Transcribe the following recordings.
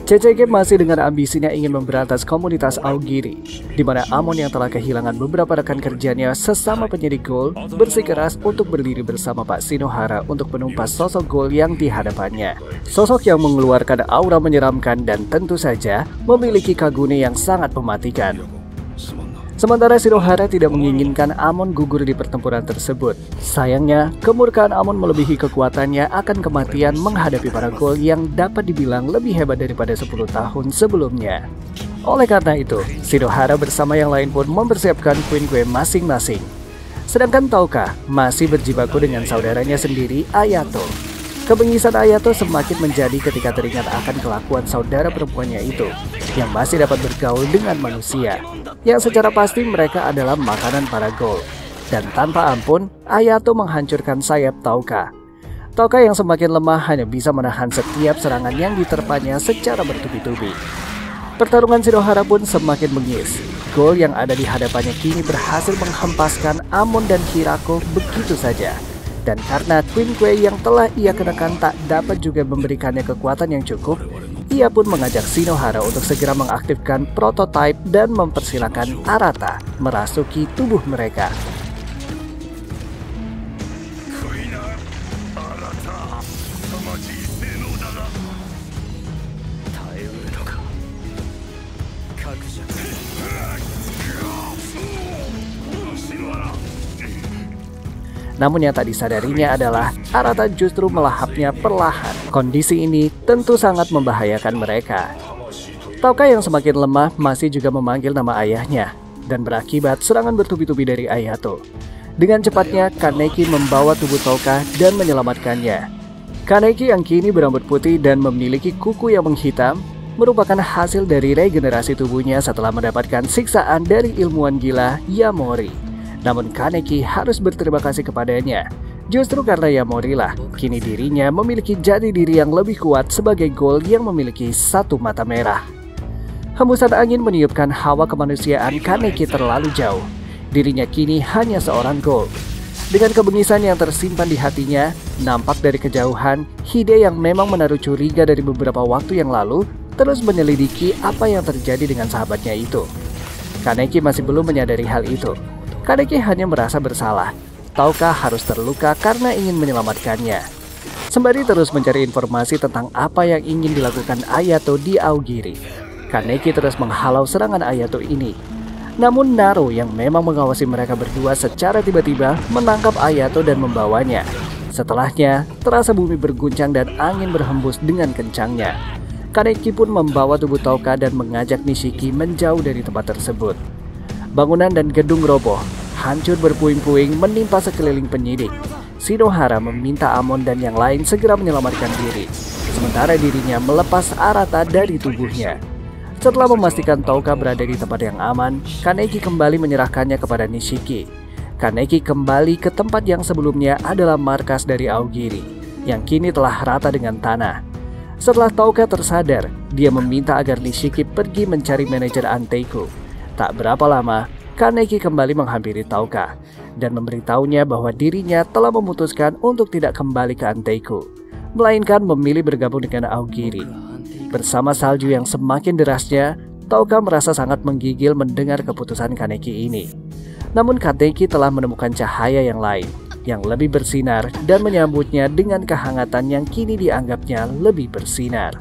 CCG masih dengan ambisinya ingin memberantas komunitas Aogiri, di mana Amon yang telah kehilangan beberapa rekan kerjanya sesama penyidik Ghoul bersikeras untuk berdiri bersama Pak Shinohara untuk menumpas sosok Ghoul yang di hadapannya. Sosok yang mengeluarkan aura menyeramkan dan tentu saja memiliki Kagune yang sangat mematikan. Sementara Shinohara tidak menginginkan Amon gugur di pertempuran tersebut. Sayangnya, kemurkaan Amon melebihi kekuatannya akan kematian menghadapi para Ghoul yang dapat dibilang lebih hebat daripada 10 tahun sebelumnya. Oleh karena itu, Shinohara bersama yang lain pun mempersiapkan Queen Gue masing-masing. Sedangkan Touka masih berjibaku dengan saudaranya sendiri, Ayato. Kebengisan Ayato semakin menjadi ketika teringat akan kelakuan saudara perempuannya itu, yang masih dapat bergaul dengan manusia, yang secara pasti mereka adalah makanan para Ghoul. Dan tanpa ampun, Ayato menghancurkan sayap Touka. Touka yang semakin lemah hanya bisa menahan setiap serangan yang diterpanya secara bertubi-tubi. Pertarungan Shinohara pun semakin bengis. Ghoul yang ada di hadapannya kini berhasil menghempaskan Amon dan Hirako begitu saja. Dan karena Queen Gue yang telah ia kenakan tak dapat juga memberikannya kekuatan yang cukup, ia pun mengajak Shinohara untuk segera mengaktifkan prototipe dan mempersilahkan Arata merasuki tubuh mereka. Namun yang tak disadarinya adalah Arata justru melahapnya perlahan. Kondisi ini tentu sangat membahayakan mereka. Touka yang semakin lemah masih juga memanggil nama ayahnya, dan berakibat serangan bertubi-tubi dari Ayato. Dengan cepatnya, Kaneki membawa tubuh Touka dan menyelamatkannya. Kaneki yang kini berambut putih dan memiliki kuku yang menghitam merupakan hasil dari regenerasi tubuhnya setelah mendapatkan siksaan dari ilmuwan gila Yamori. Namun Kaneki harus berterima kasih kepadanya. Justru karena Yamori lah, kini dirinya memiliki jati diri yang lebih kuat sebagai Ghoul yang memiliki satu mata merah. Hembusan angin meniupkan hawa kemanusiaan Kaneki terlalu jauh. Dirinya kini hanya seorang Ghoul. Dengan kebengisan yang tersimpan di hatinya, nampak dari kejauhan, Hide yang memang menaruh curiga dari beberapa waktu yang lalu, terus menyelidiki apa yang terjadi dengan sahabatnya itu. Kaneki masih belum menyadari hal itu. Kaneki hanya merasa bersalah. Touka harus terluka karena ingin menyelamatkannya. Sembari terus mencari informasi tentang apa yang ingin dilakukan Ayato di Aogiri, Kaneki terus menghalau serangan Ayato ini. Namun Naro yang memang mengawasi mereka berdua secara tiba-tiba menangkap Ayato dan membawanya. Setelahnya, terasa bumi berguncang dan angin berhembus dengan kencangnya. Kaneki pun membawa tubuh Touka dan mengajak Nishiki menjauh dari tempat tersebut. Bangunan dan gedung roboh, hancur berpuing-puing menimpa sekeliling penyidik. Shinohara meminta Amon dan yang lain segera menyelamatkan diri, sementara dirinya melepas Arata dari tubuhnya. Setelah memastikan Touka berada di tempat yang aman, Kaneki kembali menyerahkannya kepada Nishiki. Kaneki kembali ke tempat yang sebelumnya adalah markas dari Aogiri, yang kini telah rata dengan tanah. Setelah Touka tersadar, dia meminta agar Nishiki pergi mencari manajer Anteiku. Tak berapa lama, Kaneki kembali menghampiri Touka dan memberitahunya bahwa dirinya telah memutuskan untuk tidak kembali ke Anteiku, melainkan memilih bergabung dengan Aogiri. Bersama salju yang semakin derasnya, Touka merasa sangat menggigil mendengar keputusan Kaneki ini. Namun Kaneki telah menemukan cahaya yang lain, yang lebih bersinar dan menyambutnya dengan kehangatan yang kini dianggapnya lebih bersinar.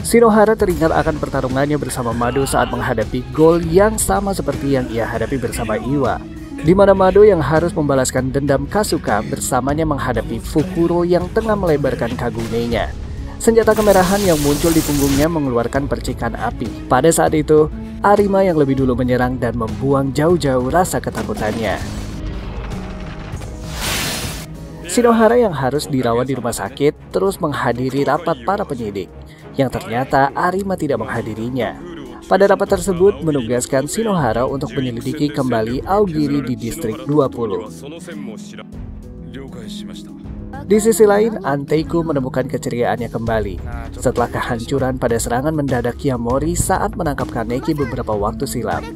Shinohara teringat akan pertarungannya bersama Mado saat menghadapi Ghoul yang sama seperti yang ia hadapi bersama Iwa, di mana Mado yang harus membalaskan dendam Kasuka bersamanya menghadapi Fukuro yang tengah melebarkan Kagune-nya. Senjata kemerahan yang muncul di punggungnya mengeluarkan percikan api. Pada saat itu, Arima yang lebih dulu menyerang dan membuang jauh-jauh rasa ketakutannya. Shinohara yang harus dirawat di rumah sakit terus menghadiri rapat para penyidik, yang ternyata Arima tidak menghadirinya. Pada rapat tersebut menugaskan Shinohara untuk menyelidiki kembali Aogiri di distrik 20. Di sisi lain, Anteiku menemukan keceriaannya kembali setelah kehancuran pada serangan mendadak Yamori saat menangkap Kaneki beberapa waktu silam.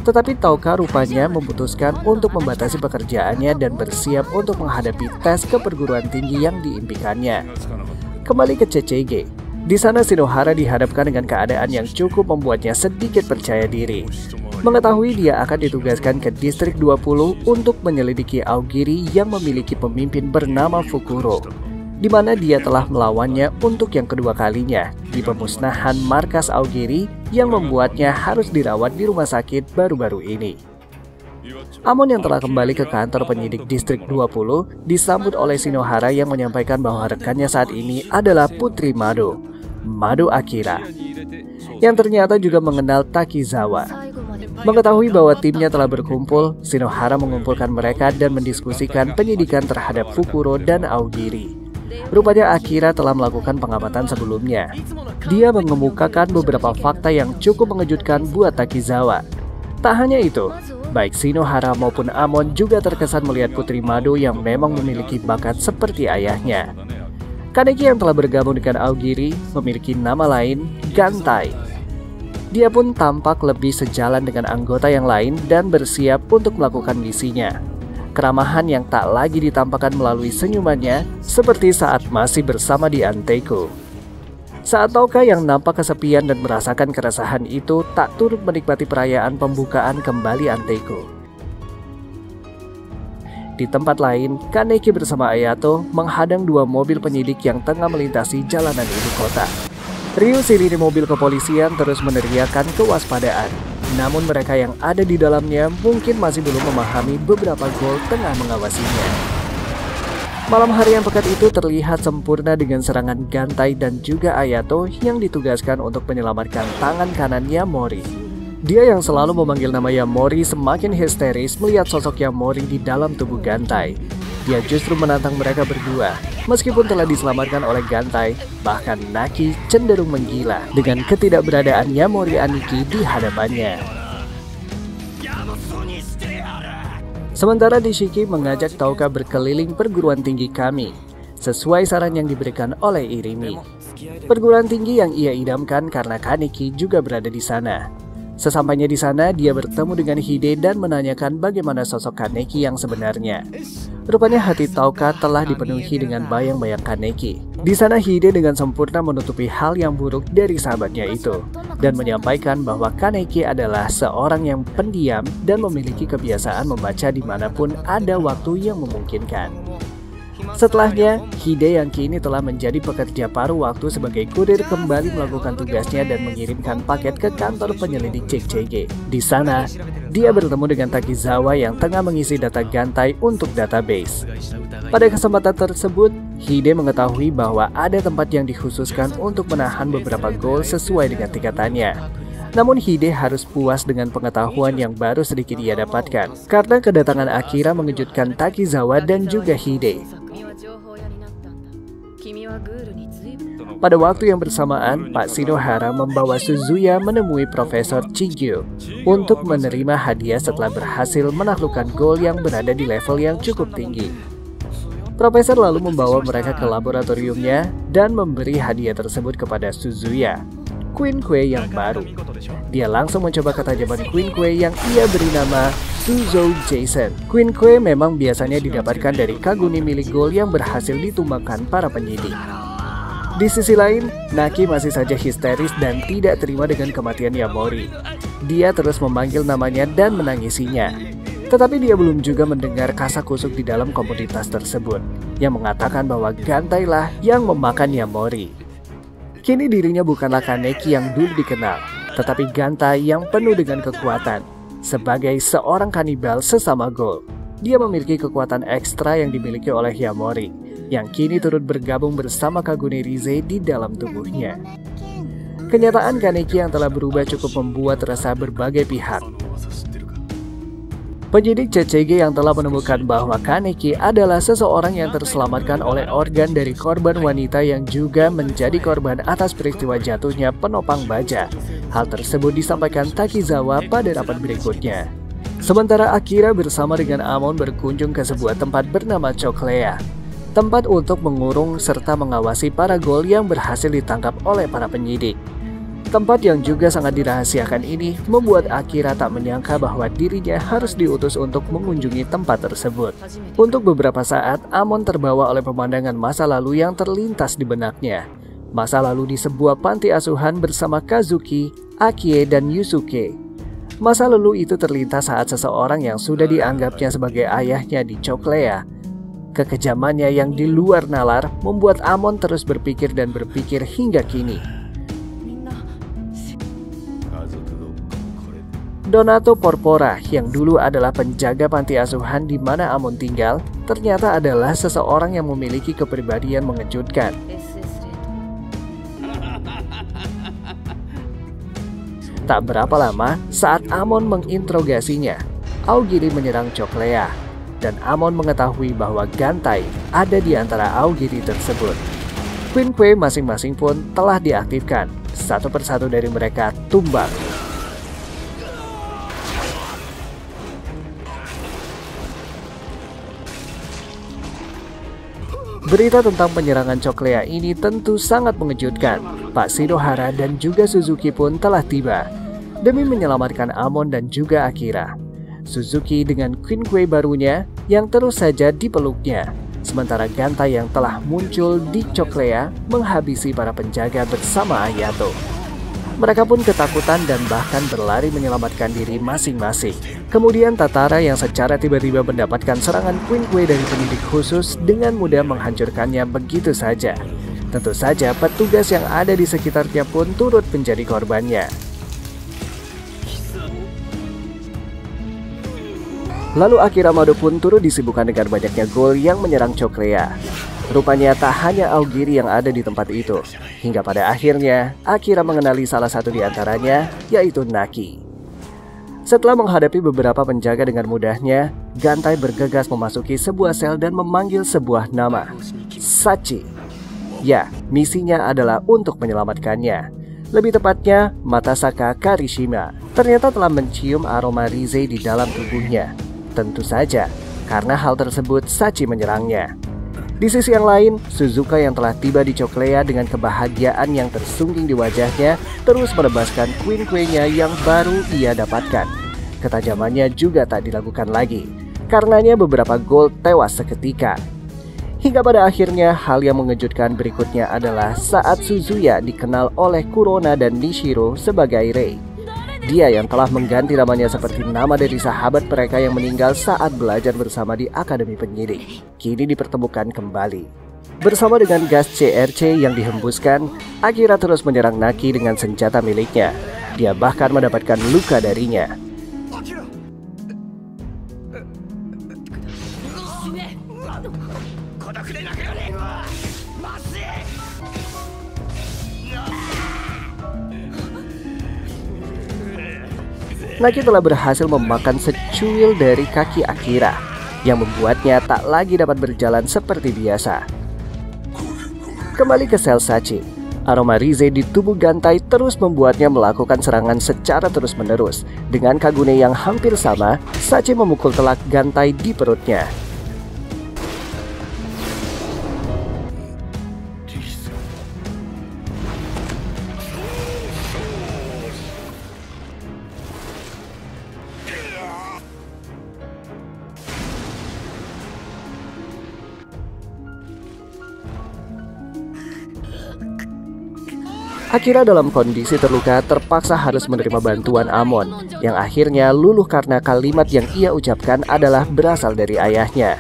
Tetapi Tauka rupanya memutuskan untuk membatasi pekerjaannya dan bersiap untuk menghadapi tes ke perguruan tinggi yang diimpikannya. Kembali ke CCG. Di sana Shinohara dihadapkan dengan keadaan yang cukup membuatnya sedikit percaya diri. Mengetahui dia akan ditugaskan ke Distrik 20 untuk menyelidiki Aogiri yang memiliki pemimpin bernama Fukuro, di mana dia telah melawannya untuk yang kedua kalinya di pemusnahan markas Aogiri yang membuatnya harus dirawat di rumah sakit baru-baru ini. Amon yang telah kembali ke kantor penyidik Distrik 20 disambut oleh Shinohara yang menyampaikan bahwa rekannya saat ini adalah Putri Mado, Mado Akira, yang ternyata juga mengenal Takizawa. Mengetahui bahwa timnya telah berkumpul, Shinohara mengumpulkan mereka dan mendiskusikan penyidikan terhadap Fukuro dan Aogiri. Rupanya Akira telah melakukan pengamatan sebelumnya. Dia mengemukakan beberapa fakta yang cukup mengejutkan buat Takizawa. Tak hanya itu, baik Shinohara maupun Amon juga terkesan melihat Putri Mado yang memang memiliki bakat seperti ayahnya. Kaneki yang telah bergabung dengan Aogiri memiliki nama lain, Gantai. Dia pun tampak lebih sejalan dengan anggota yang lain dan bersiap untuk melakukan misinya. Keramahan yang tak lagi ditampakkan melalui senyumannya seperti saat masih bersama di Anteiko. Saat Tauka yang nampak kesepian dan merasakan keresahan itu tak turut menikmati perayaan pembukaan kembali Anteiko. Di tempat lain, Kaneki bersama Ayato menghadang dua mobil penyidik yang tengah melintasi jalanan ibu kota. Riuh sirine mobil kepolisian terus meneriakkan kewaspadaan. Namun mereka yang ada di dalamnya mungkin masih belum memahami beberapa gol tengah mengawasinya. Malam hari yang pekat itu terlihat sempurna dengan serangan Gantai dan juga Ayato yang ditugaskan untuk menyelamatkan tangan kanan Yamori. Dia yang selalu memanggil nama Yamori semakin histeris melihat sosok Yamori di dalam tubuh Gantai. Dia justru menantang mereka berdua. Meskipun telah diselamatkan oleh Gantai, bahkan Naki cenderung menggila dengan ketidakberadaan Yamori Aniki di hadapannya. Sementara Nishiki mengajak Tauka berkeliling perguruan tinggi kami, sesuai saran yang diberikan oleh Irimi. Perguruan tinggi yang ia idamkan karena Kaneki juga berada di sana. Sesampainya di sana, dia bertemu dengan Hide dan menanyakan bagaimana sosok Kaneki yang sebenarnya. Rupanya hati Tauka telah dipenuhi dengan bayang-bayang Kaneki. Di sana Hide dengan sempurna menutupi hal yang buruk dari sahabatnya itu dan menyampaikan bahwa Kaneki adalah seorang yang pendiam dan memiliki kebiasaan membaca dimanapun ada waktu yang memungkinkan. Setelahnya, Hide yang kini telah menjadi pekerja paruh waktu sebagai kurir kembali melakukan tugasnya dan mengirimkan paket ke kantor penyelidik CCG. Di sana, dia bertemu dengan Takizawa yang tengah mengisi data Gantai untuk database. Pada kesempatan tersebut, Hide mengetahui bahwa ada tempat yang dikhususkan untuk menahan beberapa gol sesuai dengan tingkatannya. Namun Hide harus puas dengan pengetahuan yang baru sedikit ia dapatkan, karena kedatangan Akira mengejutkan Takizawa dan juga Hide. Pada waktu yang bersamaan, Pak Shinohara membawa Suzuya menemui Profesor Chigyo untuk menerima hadiah setelah berhasil menaklukkan gol yang berada di level yang cukup tinggi. Profesor lalu membawa mereka ke laboratoriumnya dan memberi hadiah tersebut kepada Suzuya, Queen Kue yang baru. Dia langsung mencoba ketajaman Queen Kue yang ia beri nama Suzou Jason. Queen Kue memang biasanya didapatkan dari kaguni milik gol yang berhasil ditumbangkan para penyidik. Di sisi lain, Naki masih saja histeris dan tidak terima dengan kematian Yamori. Dia terus memanggil namanya dan menangisinya. Tetapi dia belum juga mendengar kasakusuk di dalam komunitas tersebut yang mengatakan bahwa Gantai lah yang memakan Yamori. Kini dirinya bukanlah Kaneki yang dulu dikenal, tetapi Gantai yang penuh dengan kekuatan. Sebagai seorang kanibal sesama gol, dia memiliki kekuatan ekstra yang dimiliki oleh Yamori, yang kini turut bergabung bersama Kagune Rize di dalam tubuhnya. Kenyataan Kaneki yang telah berubah cukup membuat resah berbagai pihak. Penyidik CCG yang telah menemukan bahwa Kaneki adalah seseorang yang terselamatkan oleh organ dari korban wanita yang juga menjadi korban atas peristiwa jatuhnya penopang baja. Hal tersebut disampaikan Takizawa pada rapat berikutnya. Sementara Akira bersama dengan Amon berkunjung ke sebuah tempat bernama Choklea, tempat untuk mengurung serta mengawasi para gol yang berhasil ditangkap oleh para penyidik. Tempat yang juga sangat dirahasiakan ini membuat Akira tak menyangka bahwa dirinya harus diutus untuk mengunjungi tempat tersebut. Untuk beberapa saat, Amon terbawa oleh pemandangan masa lalu yang terlintas di benaknya. Masa lalu di sebuah panti asuhan bersama Kazuki, Akie, dan Yusuke. Masa lalu itu terlintas saat seseorang yang sudah dianggapnya sebagai ayahnya dicokleya. Kekejamannya yang di luar nalar membuat Amon terus berpikir dan berpikir hingga kini. Donato Porpora yang dulu adalah penjaga panti asuhan di mana Amon tinggal, ternyata adalah seseorang yang memiliki kepribadian mengejutkan. Tak berapa lama, saat Amon menginterogasinya, Aogiri menyerang Cokleya, dan Amon mengetahui bahwa Gantai ada di antara Aogiri tersebut. Quinque masing-masing pun telah diaktifkan, satu persatu dari mereka tumbang. Berita tentang penyerangan Cokleya ini tentu sangat mengejutkan. Pak Shinohara dan juga Suzuki pun telah tiba demi menyelamatkan Amon dan juga Akira. Suzuki dengan Quinque barunya yang terus saja dipeluknya, sementara Gantai yang telah muncul di Cokleya menghabisi para penjaga bersama Ayato. Mereka pun ketakutan dan bahkan berlari menyelamatkan diri masing-masing. Kemudian Tatara yang secara tiba-tiba mendapatkan serangan Quinque dari pendidik khusus dengan mudah menghancurkannya begitu saja. Tentu saja petugas yang ada di sekitarnya pun turut menjadi korbannya. Lalu Akira Mado pun turut disibukkan dengan banyaknya gol yang menyerang Cokleya. Rupanya tak hanya Aogiri yang ada di tempat itu. Hingga pada akhirnya, Akira mengenali salah satu di antaranya, yaitu Naki. Setelah menghadapi beberapa penjaga dengan mudahnya, Gantai bergegas memasuki sebuah sel dan memanggil sebuah nama, Sachi. Ya, misinya adalah untuk menyelamatkannya. Lebih tepatnya, Matasaka Karishima ternyata telah mencium aroma Rize di dalam tubuhnya. Tentu saja, karena hal tersebut Sachi menyerangnya. Di sisi yang lain, Suzuka yang telah tiba di Cokleya dengan kebahagiaan yang tersungging di wajahnya terus menebaskan Quinque-nya yang baru ia dapatkan. Ketajamannya juga tak dilakukan lagi, karenanya beberapa gol tewas seketika. Hingga pada akhirnya hal yang mengejutkan berikutnya adalah saat Suzuya dikenal oleh Kurona dan Nishiro sebagai Rei. Dia yang telah mengganti namanya seperti nama dari sahabat mereka yang meninggal saat belajar bersama di Akademi Penyidik, kini dipertemukan kembali. Bersama dengan gas CRC yang dihembuskan, Akira terus menyerang Naki dengan senjata miliknya. Dia bahkan mendapatkan luka darinya. Naki telah berhasil memakan secuil dari kaki Akira, yang membuatnya tak lagi dapat berjalan seperti biasa. Kembali ke sel Sachi, aroma Rize di tubuh Gantai terus membuatnya melakukan serangan secara terus-menerus. Dengan Kagune yang hampir sama, Sachi memukul telak Gantai di perutnya. Akira dalam kondisi terluka terpaksa harus menerima bantuan Amon, yang akhirnya luluh karena kalimat yang ia ucapkan adalah berasal dari ayahnya.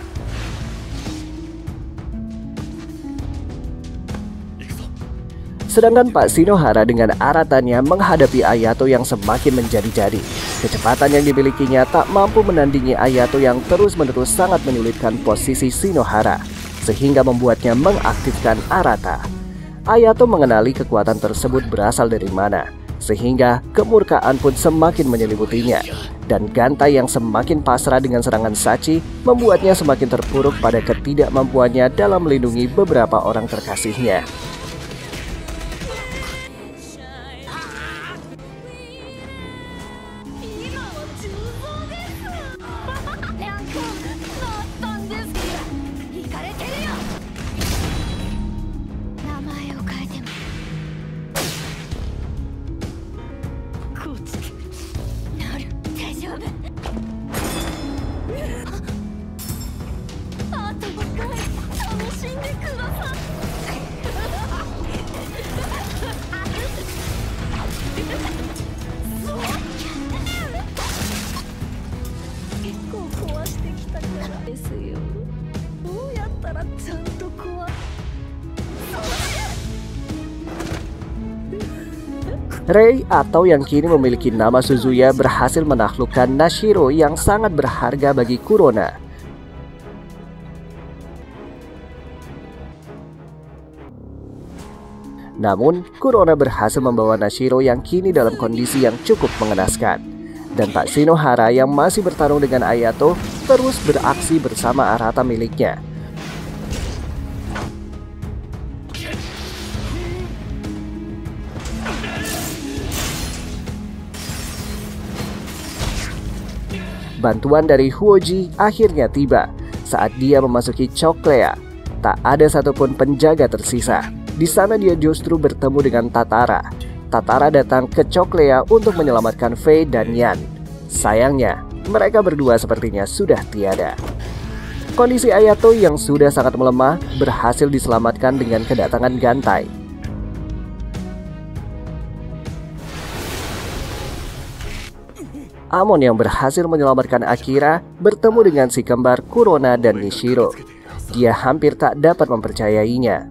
Sedangkan Pak Shinohara dengan aratannya menghadapi Ayato yang semakin menjadi-jadi. Kecepatan yang dimilikinya tak mampu menandingi Ayato yang terus-menerus sangat menyulitkan posisi Shinohara, sehingga membuatnya mengaktifkan Arata. Ayato mengenali kekuatan tersebut berasal dari mana, sehingga kemurkaan pun semakin menyelimutinya. Dan Gantai yang semakin pasrah dengan serangan Sachi membuatnya semakin terpuruk pada ketidakmampuannya dalam melindungi beberapa orang terkasihnya. Rei atau yang kini memiliki nama Suzuya berhasil menaklukkan Nashiro yang sangat berharga bagi Kurona. Namun, Kurona berhasil membawa Nashiro yang kini dalam kondisi yang cukup mengenaskan. Dan Pak Shinohara yang masih bertarung dengan Ayato terus beraksi bersama Arata miliknya. Bantuan dari Huoji akhirnya tiba saat dia memasuki Choklea. Tak ada satupun penjaga tersisa. Di sana dia justru bertemu dengan Tatara. Tatara datang ke Choklea untuk menyelamatkan Fei dan Yan. Sayangnya, mereka berdua sepertinya sudah tiada. Kondisi Ayato yang sudah sangat melemah berhasil diselamatkan dengan kedatangan Gantai. Amon yang berhasil menyelamatkan Akira bertemu dengan si kembar Kurona dan Nishiro. Dia hampir tak dapat mempercayainya.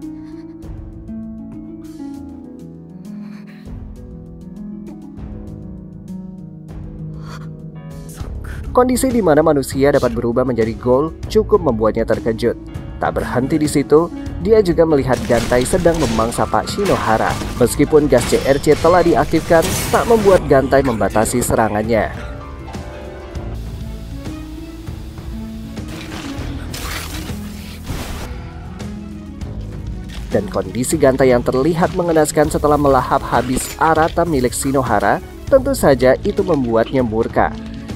Kondisi di mana manusia dapat berubah menjadi ghoul cukup membuatnya terkejut. Tak berhenti di situ, dia juga melihat Gantai sedang memangsa Pak Shinohara. Meskipun gas CRC telah diaktifkan, tak membuat Gantai membatasi serangannya. Dan kondisi Gantai yang terlihat mengenaskan setelah melahap habis Arata milik Shinohara, tentu saja itu membuatnya murka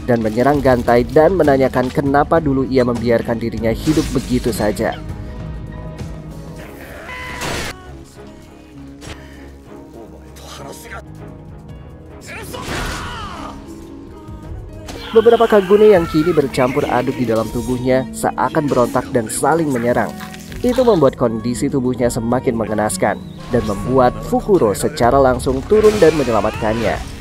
dan menyerang Gantai dan menanyakan kenapa dulu ia membiarkan dirinya hidup begitu saja. Beberapa Kagune yang kini bercampur aduk di dalam tubuhnya seakan berontak dan saling menyerang. Itu membuat kondisi tubuhnya semakin mengenaskan dan membuat Fukuro secara langsung turun dan menyelamatkannya.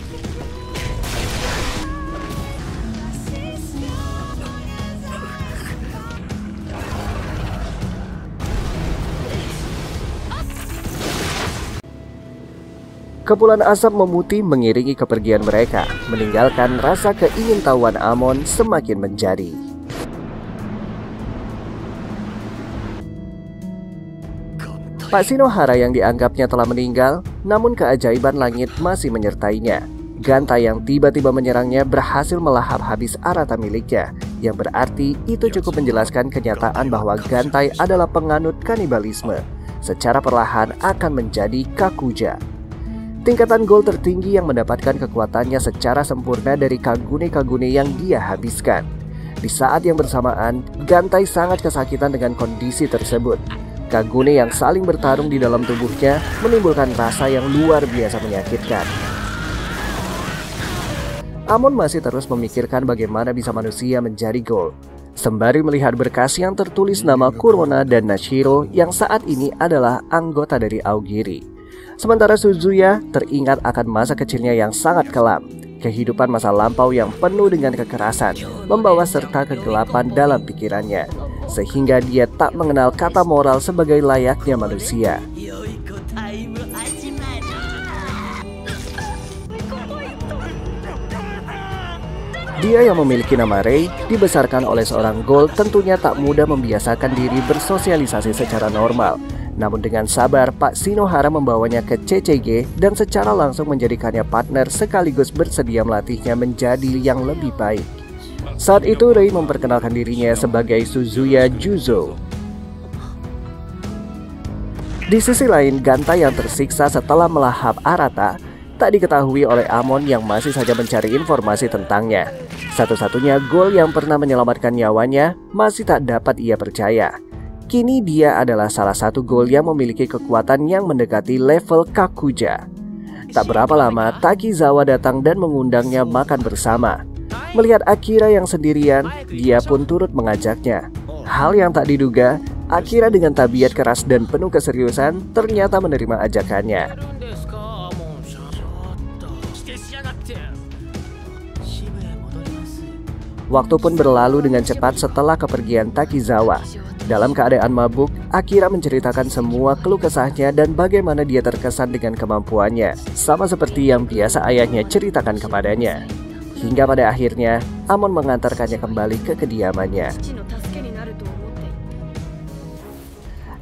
Kepulan asap memutih mengiringi kepergian mereka, meninggalkan rasa keingintahuan Amon semakin menjadi. Pak Shinohara yang dianggapnya telah meninggal, namun keajaiban langit masih menyertainya. Gantai yang tiba-tiba menyerangnya berhasil melahap habis Arata miliknya, yang berarti itu cukup menjelaskan kenyataan bahwa Gantai adalah penganut kanibalisme. Secara perlahan akan menjadi Kakuja. Tingkatan gol tertinggi yang mendapatkan kekuatannya secara sempurna dari Kagune-Kagune yang dia habiskan. Di saat yang bersamaan, Gantai sangat kesakitan dengan kondisi tersebut. Kagune yang saling bertarung di dalam tubuhnya menimbulkan rasa yang luar biasa menyakitkan. Amon masih terus memikirkan bagaimana bisa manusia menjadi gol. Sembari melihat berkas yang tertulis nama Kurona dan Nashiro yang saat ini adalah anggota dari Aogiri. Sementara Suzuya teringat akan masa kecilnya yang sangat kelam. Kehidupan masa lampau yang penuh dengan kekerasan membawa serta kegelapan dalam pikirannya, sehingga dia tak mengenal kata moral sebagai layaknya manusia. Dia yang memiliki nama Rei, dibesarkan oleh seorang ghoul, tentunya tak mudah membiasakan diri bersosialisasi secara normal. Namun dengan sabar, Pak Shinohara membawanya ke CCG dan secara langsung menjadikannya partner sekaligus bersedia melatihnya menjadi yang lebih baik. Saat itu Rei memperkenalkan dirinya sebagai Suzuya Juzo. Di sisi lain, Gantai yang tersiksa setelah melahap Arata tak diketahui oleh Amon yang masih saja mencari informasi tentangnya. Satu-satunya ghoul yang pernah menyelamatkan nyawanya masih tak dapat ia percaya. Kini dia adalah salah satu ghoul yang memiliki kekuatan yang mendekati level Kakuja. Tak berapa lama, Takizawa datang dan mengundangnya makan bersama. Melihat Akira yang sendirian, dia pun turut mengajaknya. Hal yang tak diduga, Akira dengan tabiat keras dan penuh keseriusan ternyata menerima ajakannya. Waktu pun berlalu dengan cepat setelah kepergian Takizawa. Dalam keadaan mabuk, Akira menceritakan semua keluh kesahnya dan bagaimana dia terkesan dengan kemampuannya, sama seperti yang biasa ayahnya ceritakan kepadanya. Hingga pada akhirnya, Amon mengantarkannya kembali ke kediamannya.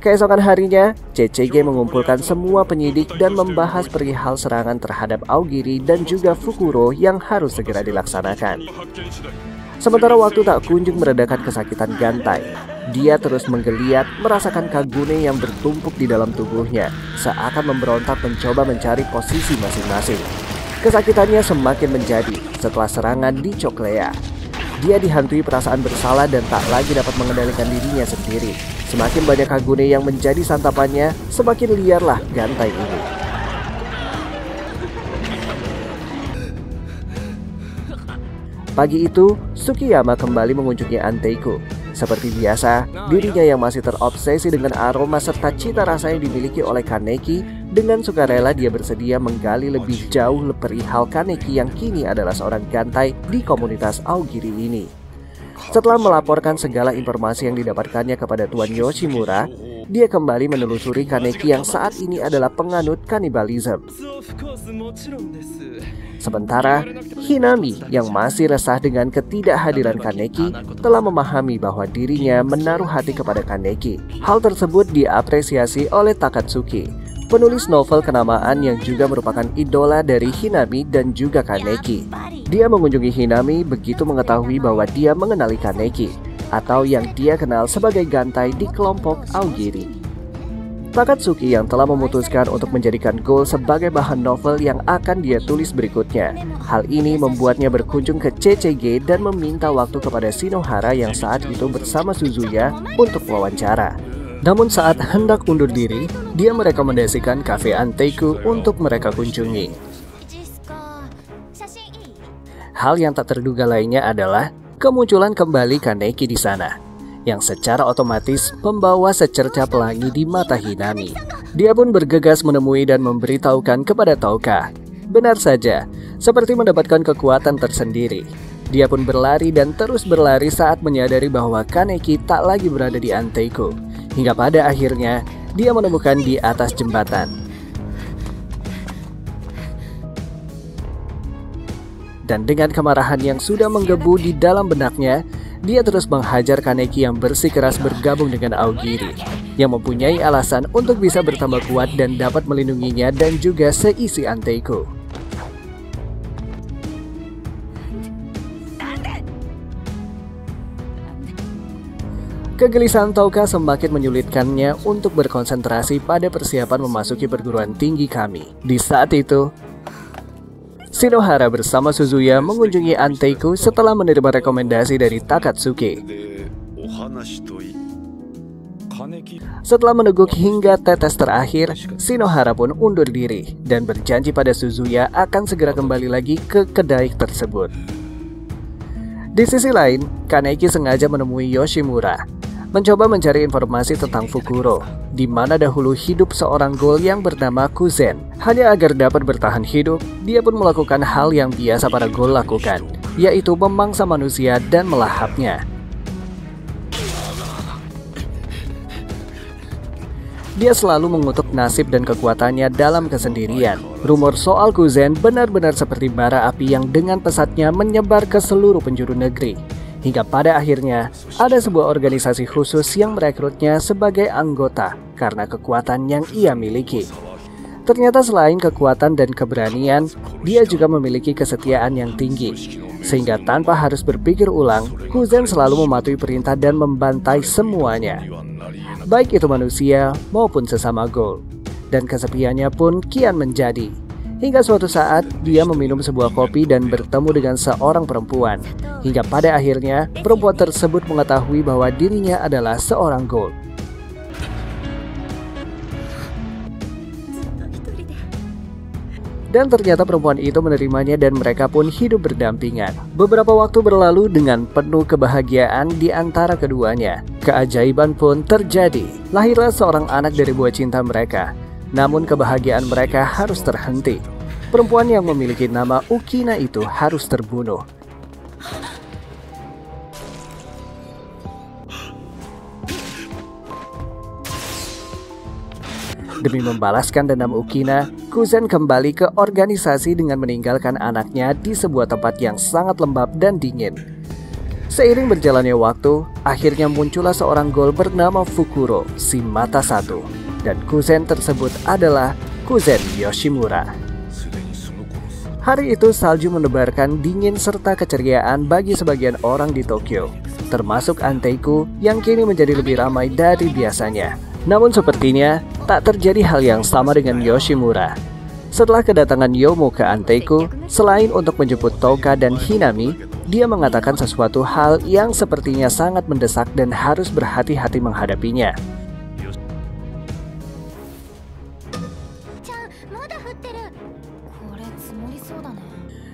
Keesokan harinya, CCG mengumpulkan semua penyidik dan membahas perihal serangan terhadap Aogiri dan juga Fukuro yang harus segera dilaksanakan. Sementara waktu tak kunjung meredakan kesakitan Gantai, dia terus menggeliat merasakan Kagune yang bertumpuk di dalam tubuhnya, seakan memberontak mencoba mencari posisi masing-masing. Kesakitannya semakin menjadi setelah serangan di Coklea. Dia dihantui perasaan bersalah dan tak lagi dapat mengendalikan dirinya sendiri. Semakin banyak Kagune yang menjadi santapannya, semakin liarlah Gantai ini. Pagi itu, Tsukiyama kembali mengunjungi Anteiko. Seperti biasa, dirinya yang masih terobsesi dengan aroma serta cita rasa yang dimiliki oleh Kaneki, dengan sukarela dia bersedia menggali lebih jauh perihal Kaneki yang kini adalah seorang Gantai di komunitas Aogiri ini. Setelah melaporkan segala informasi yang didapatkannya kepada Tuan Yoshimura, dia kembali menelusuri Kaneki yang saat ini adalah penganut kanibalisme. Sementara, Hinami yang masih resah dengan ketidakhadiran Kaneki telah memahami bahwa dirinya menaruh hati kepada Kaneki. Hal tersebut diapresiasi oleh Takatsuki, penulis novel kenamaan yang juga merupakan idola dari Hinami dan juga Kaneki. Dia mengunjungi Hinami begitu mengetahui bahwa dia mengenali Kaneki, atau yang dia kenal sebagai Gantai di kelompok Aogiri. Takatsuki yang telah memutuskan untuk menjadikan Ghoul sebagai bahan novel yang akan dia tulis berikutnya. Hal ini membuatnya berkunjung ke CCG dan meminta waktu kepada Shinohara yang saat itu bersama Suzuya untuk wawancara. Namun saat hendak undur diri, dia merekomendasikan Cafe Anteiko untuk mereka kunjungi. Hal yang tak terduga lainnya adalah kemunculan kembali Kaneki di sana, yang secara otomatis membawa secercah pelangi di mata Hinami. Dia pun bergegas menemui dan memberitahukan kepada Touka. Benar saja, seperti mendapatkan kekuatan tersendiri. Dia pun berlari dan terus berlari saat menyadari bahwa Kaneki tak lagi berada di Anteiko. Hingga pada akhirnya, dia menemukan di atas jembatan. Dan dengan kemarahan yang sudah menggebu di dalam benaknya, dia terus menghajar Kaneki yang bersikeras bergabung dengan Aogiri, yang mempunyai alasan untuk bisa bertambah kuat dan dapat melindunginya dan juga seisi Anteiko. Kegelisahan Touka semakin menyulitkannya untuk berkonsentrasi pada persiapan memasuki perguruan tinggi kami. Di saat itu, Shinohara bersama Suzuya mengunjungi Anteiko setelah menerima rekomendasi dari Takatsuki. Setelah meneguk hingga tetes terakhir, Shinohara pun undur diri dan berjanji pada Suzuya akan segera kembali lagi ke kedai tersebut. Di sisi lain, Kaneki sengaja menemui Yoshimura, mencoba mencari informasi tentang Fukuro, di mana dahulu hidup seorang Ghoul yang bernama Kuzen. Hanya agar dapat bertahan hidup, dia pun melakukan hal yang biasa para Ghoul lakukan, yaitu memangsa manusia dan melahapnya. Dia selalu mengutuk nasib dan kekuatannya dalam kesendirian. Rumor soal Kuzen benar-benar seperti bara api yang dengan pesatnya menyebar ke seluruh penjuru negeri. Hingga pada akhirnya, ada sebuah organisasi khusus yang merekrutnya sebagai anggota karena kekuatan yang ia miliki. Ternyata selain kekuatan dan keberanian, dia juga memiliki kesetiaan yang tinggi. Sehingga tanpa harus berpikir ulang, Kuzen selalu mematuhi perintah dan membantai semuanya, baik itu manusia maupun sesama Ghoul. Dan kesepiannya pun kian menjadi. Hingga suatu saat, dia meminum sebuah kopi dan bertemu dengan seorang perempuan. Hingga pada akhirnya, perempuan tersebut mengetahui bahwa dirinya adalah seorang Ghoul. Dan ternyata perempuan itu menerimanya dan mereka pun hidup berdampingan. Beberapa waktu berlalu dengan penuh kebahagiaan di antara keduanya. Keajaiban pun terjadi. Lahirlah seorang anak dari buah cinta mereka. Namun kebahagiaan mereka harus terhenti. Perempuan yang memiliki nama Ukina itu harus terbunuh. Demi membalaskan dendam Ukina, Kuzen kembali ke organisasi dengan meninggalkan anaknya di sebuah tempat yang sangat lembab dan dingin. Seiring berjalannya waktu, akhirnya muncullah seorang ghoul bernama Fukuro, si mata satu. Dan Kuzen tersebut adalah Kuzen Yoshimura. Hari itu salju menebarkan dingin serta keceriaan bagi sebagian orang di Tokyo, termasuk Anteiku yang kini menjadi lebih ramai dari biasanya. Namun sepertinya tak terjadi hal yang sama dengan Yoshimura. Setelah kedatangan Yomo ke Anteiku, selain untuk menjemput Touka dan Hinami, dia mengatakan sesuatu hal yang sepertinya sangat mendesak dan harus berhati-hati menghadapinya.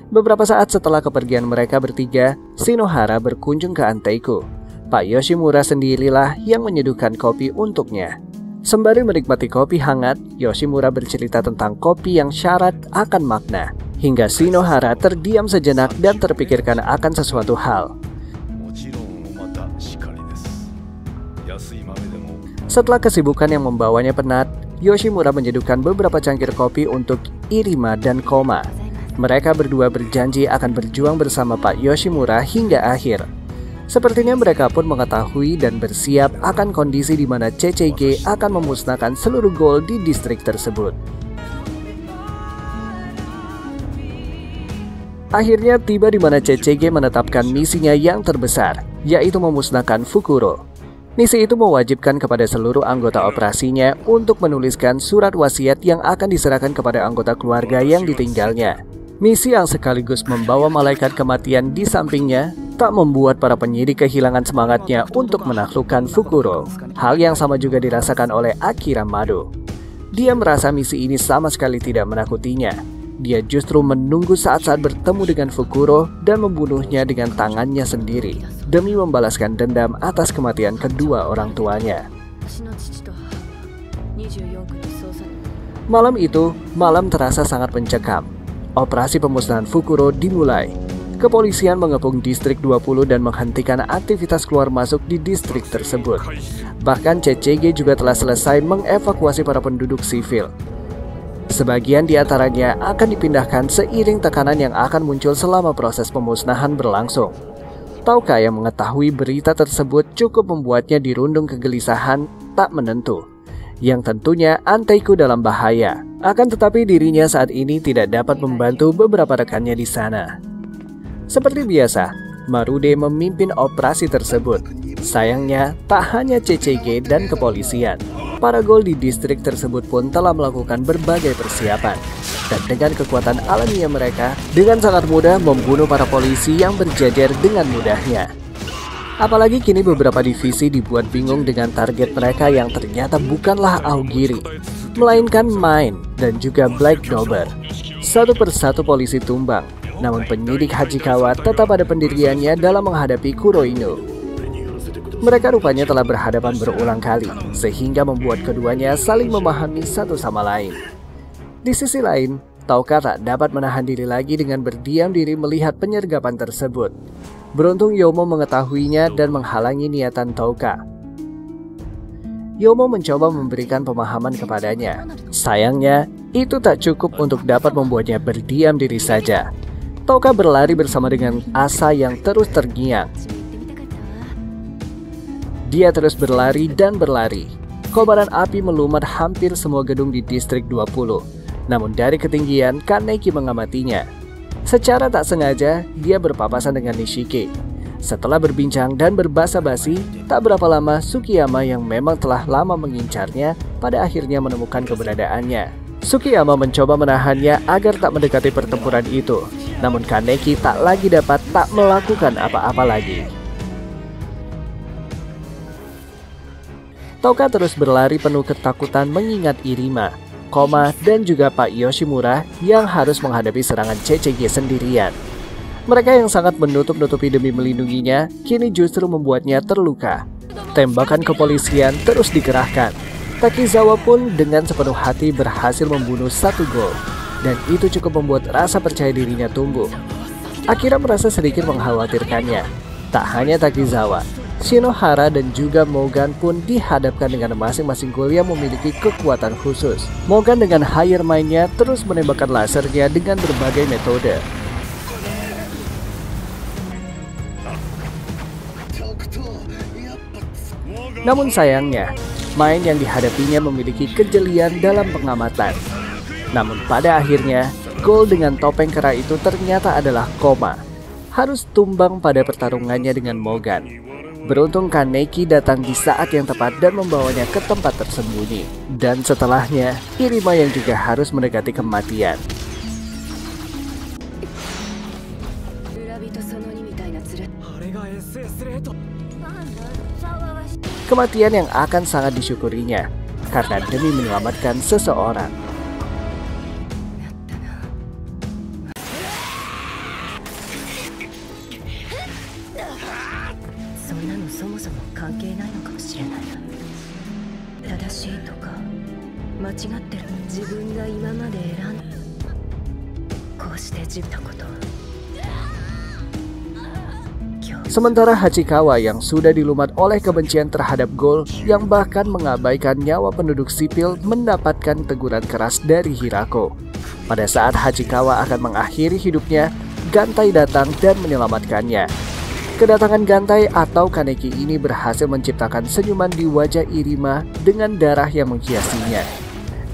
Beberapa saat setelah kepergian mereka bertiga, Shinohara berkunjung ke Anteiku. Pak Yoshimura sendirilah yang menyeduhkan kopi untuknya. Sembari menikmati kopi hangat, Yoshimura bercerita tentang kopi yang syarat akan makna, hingga Shinohara terdiam sejenak dan terpikirkan akan sesuatu hal. Setelah kesibukan yang membawanya penat, Yoshimura menyeduhkan beberapa cangkir kopi untuk Irima dan Koma. Mereka berdua berjanji akan berjuang bersama Pak Yoshimura hingga akhir. Sepertinya mereka pun mengetahui dan bersiap akan kondisi di mana CCG akan memusnahkan seluruh ghoul di distrik tersebut. Akhirnya tiba di mana CCG menetapkan misinya yang terbesar, yaitu memusnahkan Fukuro. Misi itu mewajibkan kepada seluruh anggota operasinya untuk menuliskan surat wasiat yang akan diserahkan kepada anggota keluarga yang ditinggalnya. Misi yang sekaligus membawa malaikat kematian di sampingnya tak membuat para penyidik kehilangan semangatnya untuk menaklukkan Fukuro. Hal yang sama juga dirasakan oleh Akira Mado. Dia merasa misi ini sama sekali tidak menakutinya. Dia justru menunggu saat-saat bertemu dengan Fukuro dan membunuhnya dengan tangannya sendiri demi membalaskan dendam atas kematian kedua orang tuanya. Malam itu, malam terasa sangat mencekam. Operasi pemusnahan Fukuro dimulai. Kepolisian mengepung distrik 20 dan menghentikan aktivitas keluar masuk di distrik tersebut. Bahkan CCG juga telah selesai mengevakuasi para penduduk sivil. Sebagian di antaranya akan dipindahkan seiring tekanan yang akan muncul selama proses pemusnahan berlangsung. Touka yang mengetahui berita tersebut cukup membuatnya dirundung kegelisahan tak menentu, yang tentunya Anteiku dalam bahaya. Akan tetapi dirinya saat ini tidak dapat membantu beberapa rekannya di sana. Seperti biasa, Marude memimpin operasi tersebut. Sayangnya, tak hanya CCG dan kepolisian. Para ghoul di distrik tersebut pun telah melakukan berbagai persiapan. Dan dengan kekuatan alamiah mereka, dengan sangat mudah membunuh para polisi yang berjajar dengan mudahnya. Apalagi kini beberapa divisi dibuat bingung dengan target mereka yang ternyata bukanlah Aogiri, melainkan Mine dan juga Black Dober. Satu persatu polisi tumbang, namun penyidik Hachikawa tetap ada pendiriannya dalam menghadapi Kuroino. Mereka rupanya telah berhadapan berulang kali, sehingga membuat keduanya saling memahami satu sama lain. Di sisi lain, Touka tak dapat menahan diri lagi dengan berdiam diri melihat penyergapan tersebut. Beruntung Yomo mengetahuinya dan menghalangi niatan Touka. Yomo mencoba memberikan pemahaman kepadanya. Sayangnya, itu tak cukup untuk dapat membuatnya berdiam diri saja. Touka berlari bersama dengan asa yang terus terngiang. Dia terus berlari dan berlari. Kobaran api melumat hampir semua gedung di distrik 20. Namun dari ketinggian, Kaneki mengamatinya. Secara tak sengaja, dia berpapasan dengan Nishiki. Setelah berbincang dan berbasa-basi, tak berapa lama Tsukiyama yang memang telah lama mengincarnya pada akhirnya menemukan keberadaannya. Tsukiyama mencoba menahannya agar tak mendekati pertempuran itu. Namun Kaneki tak lagi dapat tak melakukan apa-apa lagi. Touka terus berlari penuh ketakutan mengingat Irima, Koma, dan juga Pak Yoshimura yang harus menghadapi serangan CCG sendirian. Mereka yang sangat menutup-nutupi demi melindunginya, kini justru membuatnya terluka. Tembakan kepolisian terus dikerahkan. Takizawa pun dengan sepenuh hati berhasil membunuh satu ghoul, dan itu cukup membuat rasa percaya dirinya tumbuh. Akira merasa sedikit mengkhawatirkannya. Tak hanya Takizawa, Shinohara dan juga Mogan pun dihadapkan dengan masing-masing ghoul yang memiliki kekuatan khusus. Mogan dengan higher mind-nya terus menembakkan lasernya dengan berbagai metode. Namun sayangnya, Mind yang dihadapinya memiliki kejelian dalam pengamatan. Namun pada akhirnya, ghoul dengan topeng kera itu ternyata adalah Koma. Harus tumbang pada pertarungannya dengan Mogan. Beruntung Kaneki datang di saat yang tepat dan membawanya ke tempat tersembunyi. Dan setelahnya, Irima yang juga harus mendekati kematian. Kematian yang akan sangat disyukurinya, karena demi menyelamatkan seseorang. Sementara Hachikawa yang sudah dilumat oleh kebencian terhadap ghoul yang bahkan mengabaikan nyawa penduduk sipil mendapatkan teguran keras dari Hirako. Pada saat Hachikawa akan mengakhiri hidupnya, Gantai datang dan menyelamatkannya. Kedatangan Gantai atau Kaneki ini berhasil menciptakan senyuman di wajah Irima dengan darah yang menghiasinya.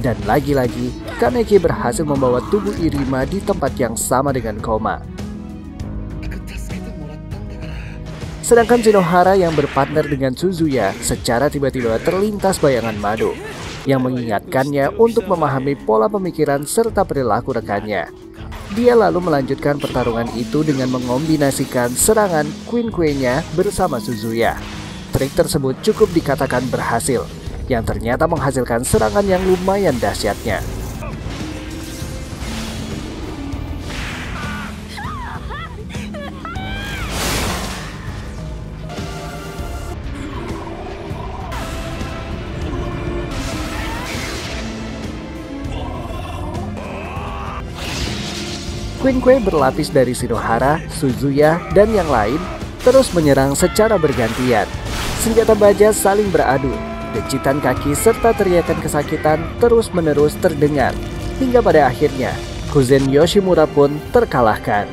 Dan lagi-lagi, Kaneki berhasil membawa tubuh Irima di tempat yang sama dengan Koma. Sedangkan Shinohara yang berpartner dengan Suzuya secara tiba-tiba terlintas bayangan Mado yang mengingatkannya untuk memahami pola pemikiran serta perilaku rekannya. Dia lalu melanjutkan pertarungan itu dengan mengombinasikan serangan Queen-nya bersama Suzuya. Trik tersebut cukup dikatakan berhasil, yang ternyata menghasilkan serangan yang lumayan dahsyatnya. Queen berlapis dari Shinohara, Suzuya, dan yang lain terus menyerang secara bergantian. Senjata baja saling beradu, decitan kaki serta teriakan kesakitan terus-menerus terdengar. Hingga pada akhirnya, Kuzen Yoshimura pun terkalahkan.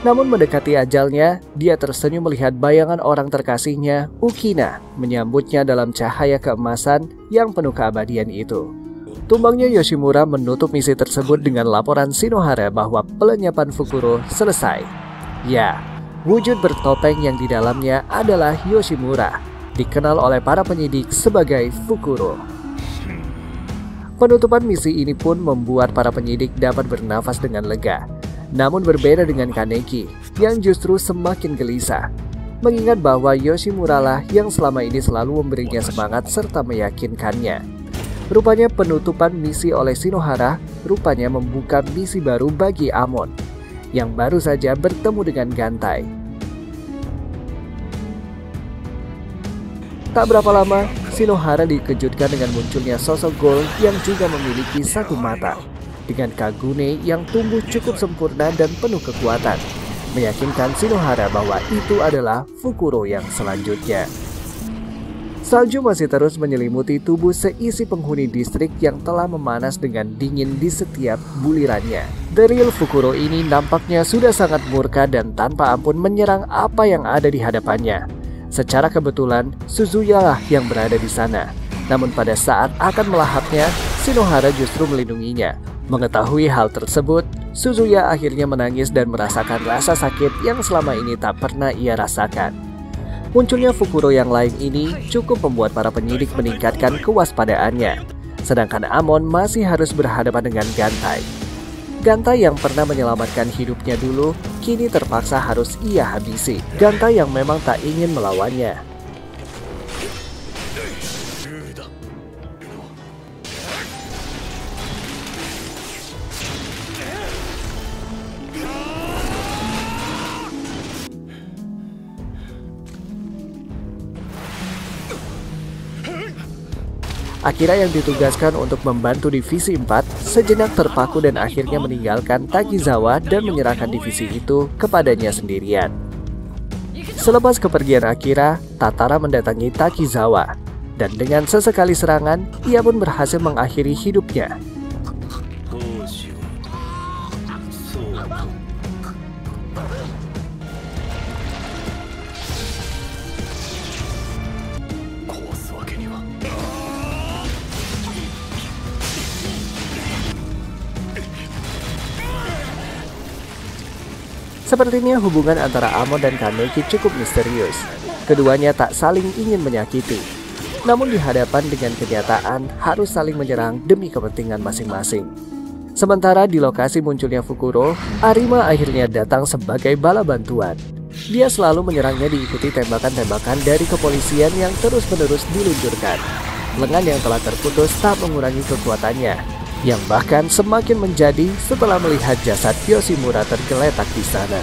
Namun mendekati ajalnya, dia tersenyum melihat bayangan orang terkasihnya, Ukina, menyambutnya dalam cahaya keemasan yang penuh keabadian itu. Tumbangnya Yoshimura menutup misi tersebut dengan laporan Shinohara bahwa pelenyapan Fukuro selesai. Ya, wujud bertopeng yang di dalamnya adalah Yoshimura, dikenal oleh para penyidik sebagai Fukuro. Penutupan misi ini pun membuat para penyidik dapat bernafas dengan lega. Namun berbeda dengan Kaneki, yang justru semakin gelisah, mengingat bahwa Yoshimura lah yang selama ini selalu memberinya semangat serta meyakinkannya. Rupanya penutupan misi oleh Shinohara rupanya membuka misi baru bagi Amon, yang baru saja bertemu dengan Gantai. Tak berapa lama, Shinohara dikejutkan dengan munculnya sosok ghoul yang juga memiliki satu mata, dengan Kagune yang tumbuh cukup sempurna dan penuh kekuatan, meyakinkan Shinohara bahwa itu adalah Fukuro yang selanjutnya. Salju masih terus menyelimuti tubuh seisi penghuni distrik yang telah memanas dengan dingin di setiap bulirannya. The real Fukuro ini nampaknya sudah sangat murka dan tanpa ampun menyerang apa yang ada di hadapannya. Secara kebetulan, Suzuya lah yang berada di sana. Namun pada saat akan melahapnya, Shinohara justru melindunginya. Mengetahui hal tersebut, Suzuya akhirnya menangis dan merasakan rasa sakit yang selama ini tak pernah ia rasakan. Munculnya Fukuro yang lain ini cukup membuat para penyidik meningkatkan kewaspadaannya. Sedangkan Amon masih harus berhadapan dengan Gantai. Gantai yang pernah menyelamatkan hidupnya dulu, kini terpaksa harus ia habisi. Gantai yang memang tak ingin melawannya. Akira yang ditugaskan untuk membantu Divisi 4 sejenak terpaku dan akhirnya meninggalkan Takizawa dan menyerahkan divisi itu kepadanya sendirian. Selepas kepergian Akira, Tatara mendatangi Takizawa, dan dengan sesekali serangan, ia pun berhasil mengakhiri hidupnya. Sepertinya hubungan antara Amon dan Kaneki cukup misterius. Keduanya tak saling ingin menyakiti. Namun di hadapan dengan kenyataan harus saling menyerang demi kepentingan masing-masing. Sementara di lokasi munculnya Fukuro, Arima akhirnya datang sebagai bala bantuan. Dia selalu menyerangnya diikuti tembakan-tembakan dari kepolisian yang terus-menerus diluncurkan. Lengan yang telah terputus tak mengurangi kekuatannya, yang bahkan semakin menjadi setelah melihat jasad Yoshimura tergeletak di sana.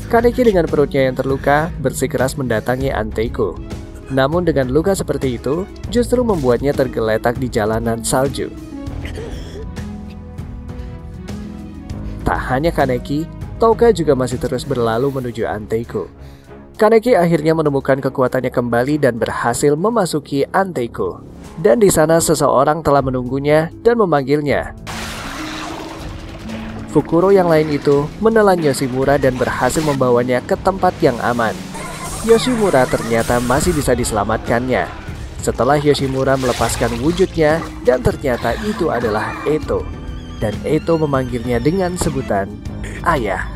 Kaneki dengan perutnya yang terluka bersikeras mendatangi Anteiko. Namun dengan luka seperti itu justru membuatnya tergeletak di jalanan salju. Tak hanya Kaneki, Touka juga masih terus berlalu menuju Anteiko. Kaneki akhirnya menemukan kekuatannya kembali dan berhasil memasuki Anteiko. Dan di sana seseorang telah menunggunya dan memanggilnya. Fukuro yang lain itu menelan Yoshimura dan berhasil membawanya ke tempat yang aman. Yoshimura ternyata masih bisa diselamatkannya. Setelah Yoshimura melepaskan wujudnya dan ternyata itu adalah Eto. Dan Eto memanggilnya dengan sebutan ayah.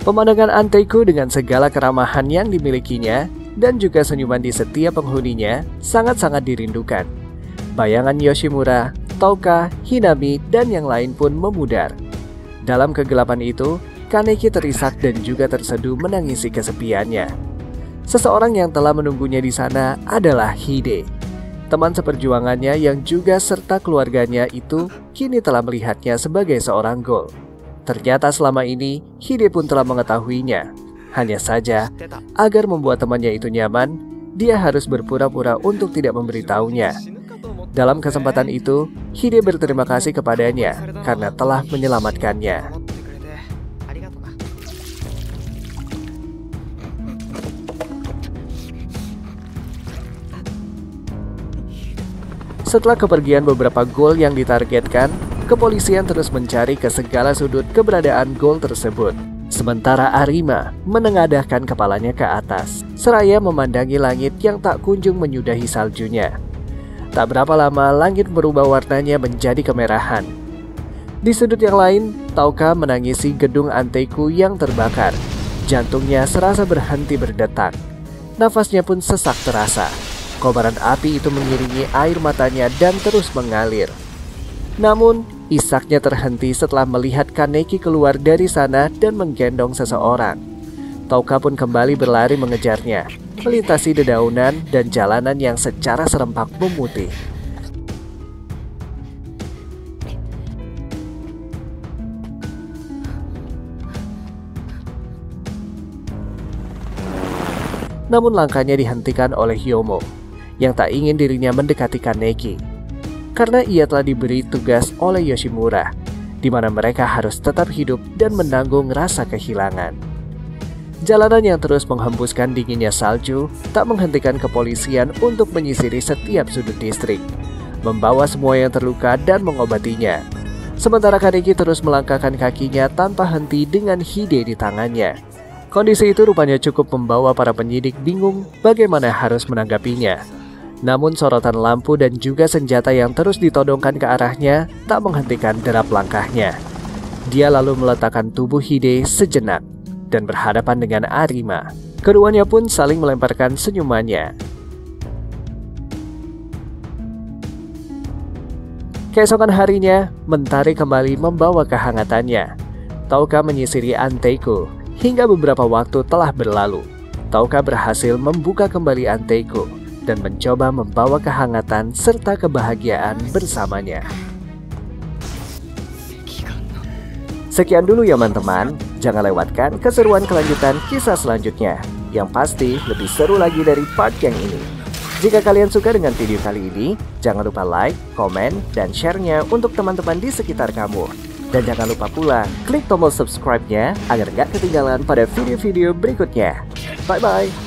Pemandangan Anteiko dengan segala keramahan yang dimilikinya dan juga senyuman di setiap penghuninya sangat-sangat dirindukan. Bayangan Yoshimura, Touka, Hinami, dan yang lain pun memudar. Dalam kegelapan itu, Kaneki terisak dan juga terseduh menangisi kesepiannya. Seseorang yang telah menunggunya di sana adalah Hide. Teman seperjuangannya yang juga serta keluarganya itu kini telah melihatnya sebagai seorang ghoul. Ternyata selama ini, Hide pun telah mengetahuinya. Hanya saja, agar membuat temannya itu nyaman, dia harus berpura-pura untuk tidak memberitahunya. Dalam kesempatan itu, Hide berterima kasih kepadanya karena telah menyelamatkannya. Setelah kepergian beberapa ghoul yang ditargetkan, kepolisian terus mencari ke segala sudut keberadaan ghoul tersebut. Sementara Arima menengadahkan kepalanya ke atas, seraya memandangi langit yang tak kunjung menyudahi saljunya. Tak berapa lama langit berubah warnanya menjadi kemerahan. Di sudut yang lain, Touka menangisi gedung Anteiko yang terbakar. Jantungnya serasa berhenti berdetak. Nafasnya pun sesak terasa. Kobaran api itu mengiringi air matanya dan terus mengalir. Namun, isaknya terhenti setelah melihat Kaneki keluar dari sana dan menggendong seseorang. Touka pun kembali berlari mengejarnya, melintasi dedaunan dan jalanan yang secara serempak memutih. Namun langkahnya dihentikan oleh Hyomo, yang tak ingin dirinya mendekati Kaneki. Karena ia telah diberi tugas oleh Yoshimura, di mana mereka harus tetap hidup dan menanggung rasa kehilangan. Jalanan yang terus menghembuskan dinginnya salju tak menghentikan kepolisian untuk menyisiri setiap sudut distrik, membawa semua yang terluka dan mengobatinya. Sementara Kaneki terus melangkahkan kakinya tanpa henti dengan Hide di tangannya. Kondisi itu rupanya cukup membawa para penyidik bingung bagaimana harus menanggapinya. Namun sorotan lampu dan juga senjata yang terus ditodongkan ke arahnya tak menghentikan derap langkahnya. Dia lalu meletakkan tubuh Hide sejenak dan berhadapan dengan Arima. Keduanya pun saling melemparkan senyumannya. Keesokan harinya, mentari kembali membawa kehangatannya. Touka menyisiri Anteiko hingga beberapa waktu telah berlalu. Touka berhasil membuka kembali Anteiko dan mencoba membawa kehangatan serta kebahagiaan bersamanya. Sekian dulu ya teman-teman, jangan lewatkan keseruan kelanjutan kisah selanjutnya, yang pasti lebih seru lagi dari part yang ini. Jika kalian suka dengan video kali ini, jangan lupa like, komen, dan share-nya untuk teman-teman di sekitar kamu. Dan jangan lupa pula klik tombol subscribe-nya agar gak ketinggalan pada video-video berikutnya. Bye-bye!